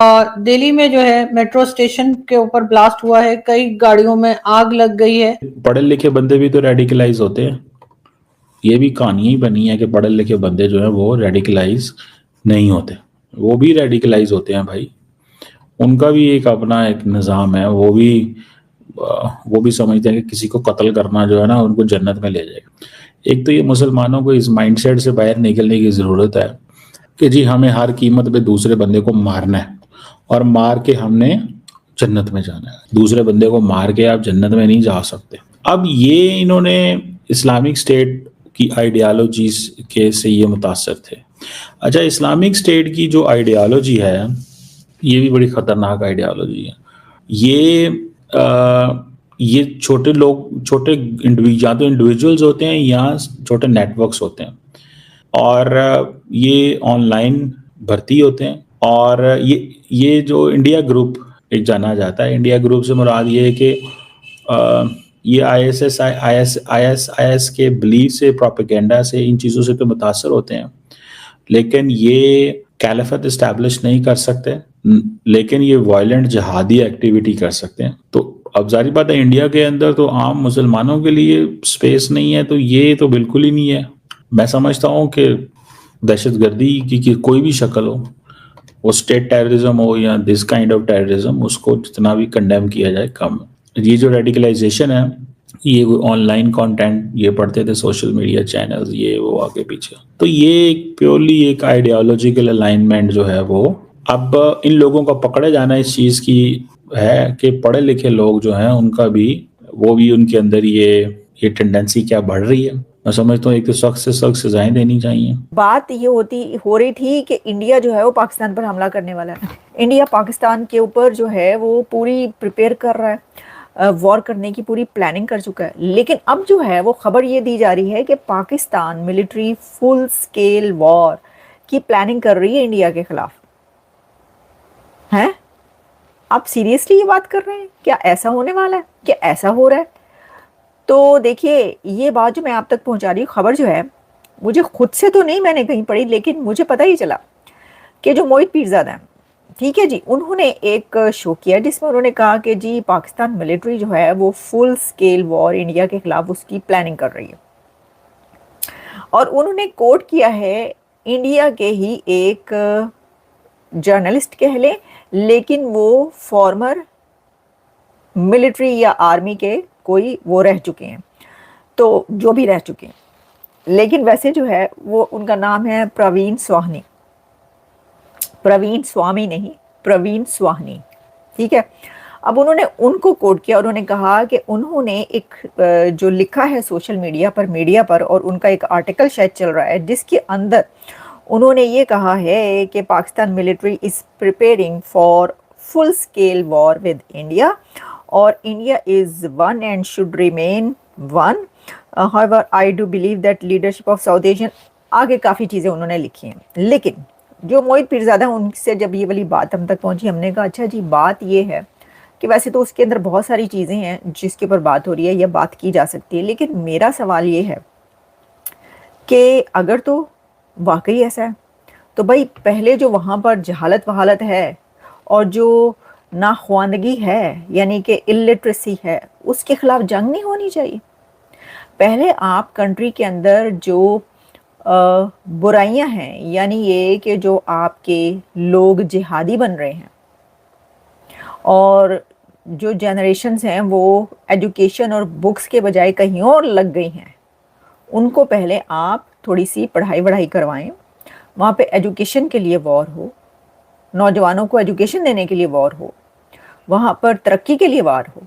दिल्ली में जो है मेट्रो स्टेशन के ऊपर ब्लास्ट हुआ है, कई गाड़ियों में आग लग गई है। पढ़े लिखे बंदे भी तो रेडिकलाइज होते हैं। ये भी कहानी ही बनी है कि पढ़े लिखे बंदे जो है वो रेडिकलाइज नहीं होते, वो भी रेडिकलाइज होते हैं भाई। उनका भी एक अपना एक निज़ाम है, वो भी समझते हैं कि किसी को कत्ल करना जो है ना उनको जन्नत में ले जाएगा। एक तो ये मुसलमानों को इस माइंडसेट से बाहर निकलने की ज़रूरत है कि जी हमें हर कीमत पे दूसरे बंदे को मारना है और मार के हमने जन्नत में जाना है। दूसरे बंदे को मार के आप जन्नत में नहीं जा सकते। अब ये इन्होंने इस्लामिक स्टेट की आइडियालॉजीज के से ये मुतासर थे। अच्छा, इस्लामिक स्टेट की जो आइडियालॉजी है ये भी बड़ी ख़तरनाक आइडियालॉजी है। ये छोटे लोग, छोटे या तो इंडिविजुअल्स होते हैं या छोटे नेटवर्क्स होते हैं, और ये ऑनलाइन भर्ती होते हैं। और ये जो इंडिया ग्रुप एक जाना जाता है, इंडिया ग्रुप से मुराद ये है कि ये IS के बिलीफ से, प्रोपेगेंडा से, इन चीज़ों से तो मुतासर होते हैं, लेकिन ये कैलिफत इस्टेब्लिश नहीं कर सकते, लेकिन ये वायलेंट जहादी एक्टिविटी कर सकते हैं। तो अब जारी बात है, इंडिया के अंदर तो आम मुसलमानों के लिए स्पेस नहीं है, तो ये तो बिल्कुल ही नहीं है। मैं समझता हूँ कि दहशतगर्दी की कोई भी शक्ल हो, वो स्टेट टेररिज्म हो या दिस काइंड ऑफ टेररिज्म, उसको जितना भी कंडेम किया जाए कम है। ये जो रेडिकलाइजेशन है, ये ऑनलाइन कंटेंट ये पढ़ते थे, सोशल मीडिया चैनल्स, ये वो आगे पीछे, तो ये प्योरली एक आइडियोलॉजिकल अलाइनमेंट जो है वो अब इन लोगों का पकड़े जाना इस चीज़ की है कि पढ़े लिखे लोग जो हैं उनका भी, वो भी उनके अंदर ये टेंडेंसी क्या बढ़ रही है। मैं समझता हूँ एक तो सख्त से सख्त सजाएं देनी चाहिए। बात ये हो रही थी कि इंडिया जो है वो पाकिस्तान पर हमला करने वाला है। इंडिया पाकिस्तान के ऊपर जो है वो पूरी प्रिपेयर कर रहा है, वॉर करने की पूरी प्लानिंग कर चुका है। लेकिन अब जो है वो खबर ये दी जा रही है कि Pakistan military full scale war की प्लानिंग कर रही है इंडिया के खिलाफ। हैं? आप सीरियसली ये बात कर रहे हैं? क्या ऐसा होने वाला है? क्या ऐसा हो रहा है? तो देखिए, ये बात जो मैं आप तक पहुंचा रही हूँ, खबर जो है मुझे खुद से तो नहीं मैंने कहीं पढ़ी, लेकिन मुझे पता ही चला कि जो मोहित पीरजादा हैं, ठीक है जी, उन्होंने एक शो किया जिसमें उन्होंने कहा कि जी पाकिस्तान मिलिट्री जो है वो फुल स्केल वॉर इंडिया के खिलाफ उसकी प्लानिंग कर रही है। और उन्होंने कोट किया है इंडिया के ही एक जर्नलिस्ट कह लें, लेकिन वो फॉर्मर मिलिट्री या आर्मी के कोई वो रह चुके हैं, तो जो भी रह चुके हैं, लेकिन वैसे जो है वो उनका नाम है प्रवीण स्वाहनी, प्रवीण स्वामी नहीं, प्रवीण स्वाहनी, ठीक है। अब उन्होंने उनको कोट किया, उन्होंने कहा कि उन्होंने एक जो लिखा है सोशल मीडिया पर और उनका एक आर्टिकल शायद चल रहा है जिसके अंदर उन्होंने ये कहा है कि Pakistan military is preparing for full scale war with India और India is one and should remain one. However, I do believe that leadership of South Asian, आगे काफ़ी चीज़ें उन्होंने लिखी हैं। लेकिन जो मोहित पीरजादा उनसे जब ये वाली बात हम तक पहुंची, हमने कहा अच्छा जी बात ये है कि वैसे तो उसके अंदर बहुत सारी चीज़ें हैं जिसके ऊपर बात हो रही है या बात की जा सकती है, लेकिन मेरा सवाल ये है कि अगर तो वाकई ऐसा है तो भाई पहले जो वहाँ पर जहालत वहालत है और जो नाख्वानदगी है यानी कि इलिटरेसी है, उसके खिलाफ जंग नहीं होनी चाहिए। पहले आप कंट्री के अंदर जो बुराइयां हैं, यानी ये कि जो आपके लोग जिहादी बन रहे हैं और जो जनरेशन्स हैं वो एजुकेशन और बुक्स के बजाय कहीं और लग गई हैं, उनको पहले आप थोड़ी सी पढ़ाई वढ़ाई करवाएं, वहाँ पे एजुकेशन के लिए वॉर हो, नौजवानों को एजुकेशन देने के लिए वॉर हो, वहाँ पर तरक्की के लिए वॉर हो,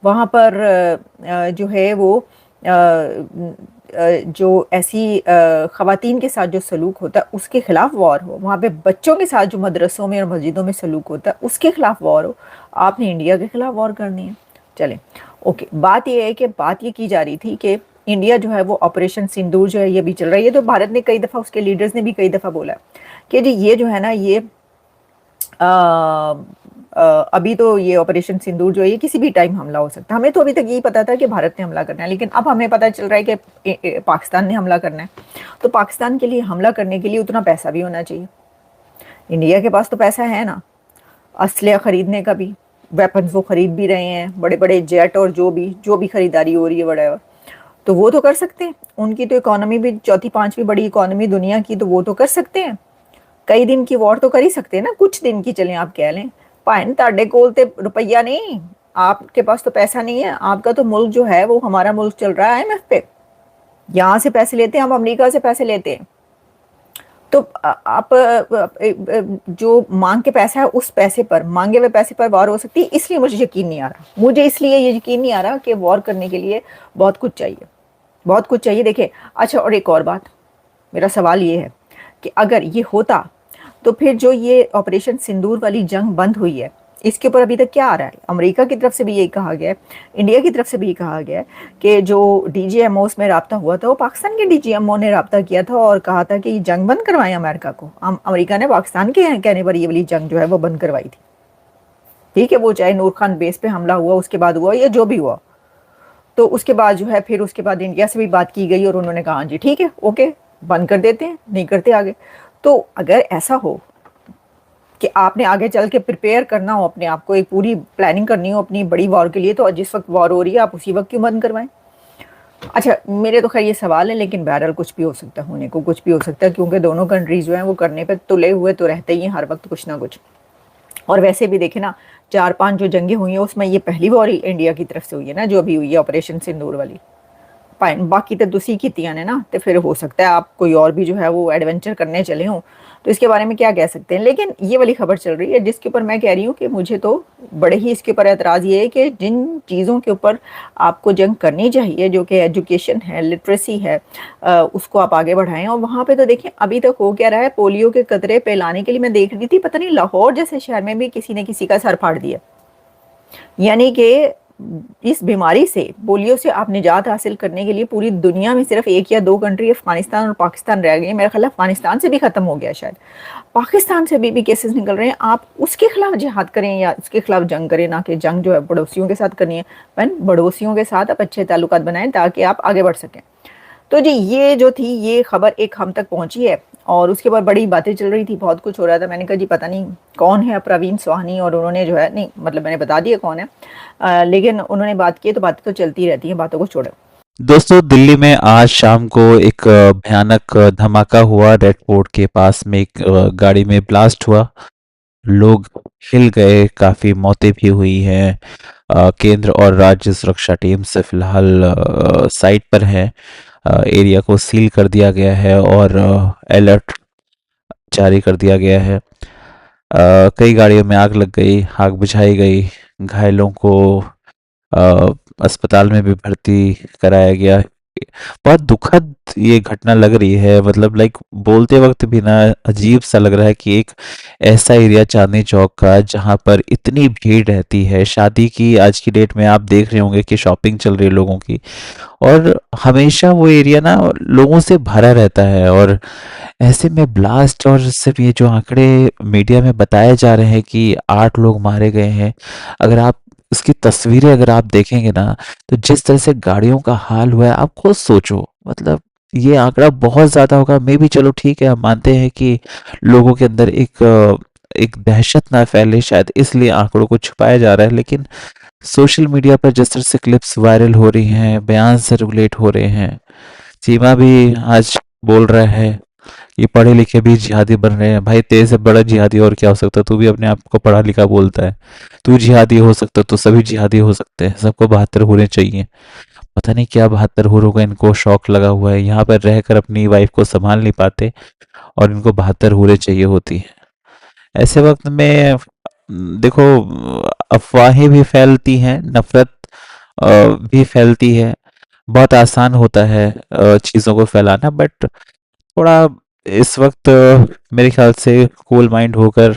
वहाँ पर जो है वो जो ऐसी ख़वातीन के साथ जो सलूक होता है उसके ख़िलाफ़ वॉर हो, वहाँ पे बच्चों के साथ जो मदरसों में और मस्जिदों में सलूक होता है उसके ख़िलाफ़ वॉर हो। आपने इंडिया के ख़िलाफ़ वॉर करनी है। चलें ओके, बात ये है कि बात ये की जा रही थी कि इंडिया जो है वो ऑपरेशन सिंदूर जो है ये भी चल रहा है। ये तो भारत ने कई दफ़ा, उसके लीडर्स ने भी कई दफ़ा बोला कि जी ये जो है ना ये अभी तो ये ऑपरेशन सिंदूर जो है ये किसी भी टाइम हमला हो सकता है। हमें तो अभी तक यही पता था कि भारत ने हमला करना है, लेकिन अब हमें पता चल रहा है कि पाकिस्तान ने हमला करना है। तो पाकिस्तान के लिए हमला करने के लिए उतना पैसा भी होना चाहिए। इंडिया के पास तो पैसा है ना, असलहा खरीदने का भी, वेपन्स वो खरीद भी रहे हैं, बड़े-बड़े जेट और जो भी खरीदारी हो रही है व्हाटएवर, तो वो तो कर सकते हैं। उनकी तो इकोनॉमी भी चौथी पांचवी बड़ी इकोनॉमी दुनिया की, तो वो तो कर सकते हैं। कई दिन की वॉर तो कर ही सकते हैं ना, कुछ दिन की चलें आप कह लें। भाएं ताड़े कोल ते रुपया नहीं, आपके पास तो पैसा नहीं है, आपका तो मुल्क जो है वो हमारा मुल्क चल रहा है IMF पे, यहाँ से पैसे लेते हैं हम, अमेरिका से पैसे लेते हैं। तो आप जो मांग के पैसा है उस पैसे पर, मांगे हुए पैसे पर वॉर हो सकती है, इसलिए मुझे यकीन नहीं आ रहा। मुझे इसलिए ये यकीन नहीं आ रहा कि वॉर करने के लिए बहुत कुछ चाहिए, बहुत कुछ चाहिए। देखिए, अच्छा, और एक और बात, मेरा सवाल ये है कि अगर ये होता तो फिर जो ये ऑपरेशन सिंदूर वाली जंग बंद हुई है, इसके ऊपर अभी तक क्या आ रहा है? अमेरिका की तरफ से भी यही कहा गया है, इंडिया की तरफ से भी यही कहा गया है कि जो डीजीएमओस में राब्ता हुआ था वो पाकिस्तान के डीजीएमओ ने राब्ता किया था और कहा था कि ये जंग बंद करवाएं अमेरिका को। अमेरिका ने पाकिस्तान के कहने पर ये वाली जंग जो है वो बंद करवाई थी। ठीक है, वो चाहे नूर खान बेस पे हमला हुआ उसके बाद हुआ या जो भी हुआ, तो उसके बाद जो है फिर उसके बाद इंडिया से भी बात की गई और उन्होंने कहा जी ठीक है, ओके, बंद कर देते हैं, नहीं करते आगे। तो अगर ऐसा हो कि आपने आगे चल के प्रिपेयर करना हो अपने आप को, एक पूरी प्लानिंग करनी हो अपनी बड़ी वॉर के लिए, तो जिस वक्त वॉर हो रही है आप उसी वक्त क्यों बंद करवाएं? अच्छा, मेरे तो खैर ये सवाल है, लेकिन बहरहाल कुछ भी हो सकता है, होने को कुछ भी हो सकता है, क्योंकि दोनों कंट्रीज जो हैं वो करने पे तुले हुए तो रहते ही हैं हर वक्त कुछ ना कुछ। और वैसे भी देखे ना, 4-5 जो जंगें हुई हैं उसमें ये पहली वॉर ही इंडिया की तरफ से हुई है ना, जो अभी हुई है ऑपरेशन सिंदूर वाली। बाकी तो दूसरी कीतियां ने ना, तो फिर हो सकता है आप कोई और भी जो है वो एडवेंचर करने चले हों, तो इसके बारे में क्या कह सकते हैं। लेकिन ये वाली खबर चल रही है जिसके ऊपर मैं कह रही हूँ कि मुझे तो बड़े ही इसके ऊपर एतराज़ ये है कि जिन चीज़ों के ऊपर आपको जंग करनी चाहिए, जो कि एजुकेशन है, लिटरेसी है, उसको आप आगे बढ़ाएं। और वहाँ पे तो देखें अभी तक हो क्या रहा है, पोलियो के कतरे पिलाने के लिए मैं देख रही थी, पता नहीं लाहौर जैसे शहर में भी किसी ने किसी का सर फाड़ दिया। यानी कि इस बीमारी से, पोलियो से आप निजात हासिल करने के लिए पूरी दुनिया में सिर्फ 1 या 2 कंट्री अफगानिस्तान और पाकिस्तान रह गए हैं। मेरा ख्याल है अफगानिस्तान से भी खत्म हो गया शायद, पाकिस्तान से भी केसेस निकल रहे हैं। आप उसके खिलाफ जिहाद करें या उसके खिलाफ जंग करें, ना कि जंग जो है पड़ोसियों के साथ करनी है। पड़ोसियों के साथ आप अच्छे ताल्लुकात बनाएं ताकि आप आगे बढ़ सकें। तो जी, ये जो थी ये खबर एक हम तक पहुंची है और उसके बाद बड़ी बातें चल रही थी, बहुत कुछ हो रहा था। मैंने कहा जी पता नहीं कौन है प्रवीण स्वाहनी, और उन्होंने जो है, नहीं मतलब मैंने बता दिया कौन है, लेकिन उन्होंने बात की, तो बातें तो चलती रहती हैं, बातों को छोड़ो। दोस्तों, दिल्ली में आज शाम को एक भयानक धमाका हुआ। रेड फोर्ट के पास में एक गाड़ी में ब्लास्ट हुआ, लोग हिल गए, काफ़ी मौतें भी हुई हैं। केंद्र और राज्य सुरक्षा टीम से फिलहाल साइट पर है। एरिया को सील कर दिया गया है और अलर्ट जारी कर दिया गया है। कई गाड़ियों में आग लग गई, आग बुझाई गई, घायलों को अ, अस्पताल में भी भर्ती कराया गया। बहुत दुखद ये घटना लग रही है, मतलब लाइक बोलते वक्त भी ना अजीब सा लग रहा है कि एक ऐसा एरिया चांदनी चौक का जहाँ पर इतनी भीड़ रहती है शादी की। आज की डेट में आप देख रहे होंगे कि शॉपिंग चल रही है लोगों की, और हमेशा वो एरिया ना लोगों से भरा रहता है। और ऐसे में ब्लास्ट, और सिर्फ ये जो आंकड़े मीडिया में बताए जा रहे हैं कि 8 लोग मारे गए हैं, अगर आप उसकी तस्वीरें अगर आप देखेंगे ना, तो जिस तरह से गाड़ियों का हाल हुआ है, आप खुद सोचो, मतलब ये आंकड़ा बहुत ज्यादा होगा। मे भी चलो ठीक है, हम मानते हैं कि लोगों के अंदर एक दहशत ना फैले, शायद इसलिए आंकड़ों को छुपाया जा रहा है। लेकिन सोशल मीडिया पर जिस तरह से क्लिप्स वायरल हो रही हैं, बयान से रिलेट हो रहे हैं, चीमा भी आज बोल रहा है ये पढ़े लिखे भी जिहादी बन रहे हैं। भाई, तेरे से बड़ा जिहादी और क्या हो सकता है? तू भी अपने आप को पढ़ा लिखा बोलता है, तू जिहादी हो सकता, तो सभी जिहादी हो सकते हैं, सबको 72 होने चाहिए। पता नहीं क्या 72 होरों का इनको शौक लगा हुआ है, यहाँ पर रहकर अपनी वाइफ को संभाल नहीं पाते और इनको 72 होरे चाहिए होती है। ऐसे वक्त में देखो, अफवाहें भी फैलती हैं, नफरत भी फैलती है। बहुत आसान होता है चीज़ों को फैलाना, बट थोड़ा इस वक्त मेरे ख्याल से कूल माइंड होकर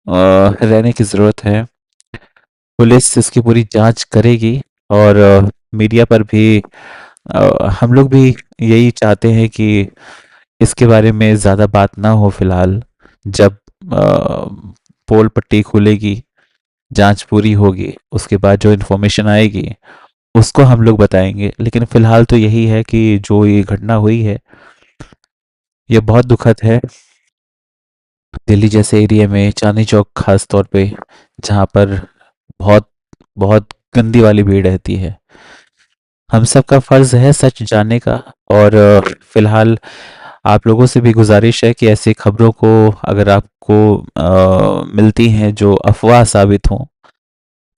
रहने की ज़रूरत है। पुलिस इसकी पूरी जांच करेगी और मीडिया पर भी हम लोग भी यही चाहते हैं कि इसके बारे में ज़्यादा बात ना हो फिलहाल। जब पोल पट्टी खुलेगी, जांच पूरी होगी, उसके बाद जो इन्फॉर्मेशन आएगी उसको हम लोग बताएंगे। लेकिन फिलहाल तो यही है कि जो ये घटना हुई है ये बहुत दुखद है। दिल्ली जैसे एरिया में चांदनी चौक खास तौर पे, जहाँ पर बहुत बहुत गंदी वाली भीड़ रहती है। हम सबका फर्ज है सच जानने का। और फिलहाल आप लोगों से भी गुजारिश है कि ऐसी खबरों को अगर आपको मिलती हैं जो अफवाह साबित हों,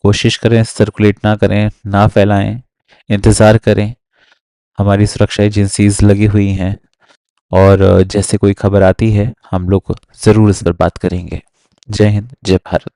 कोशिश करें सर्कुलेट ना करें, ना फैलाएं, इंतज़ार करें। हमारी सुरक्षा एजेंसीज लगी हुई हैं और जैसे कोई खबर आती है हम लोग ज़रूर इस पर बात करेंगे। जय हिंद, जय भारत।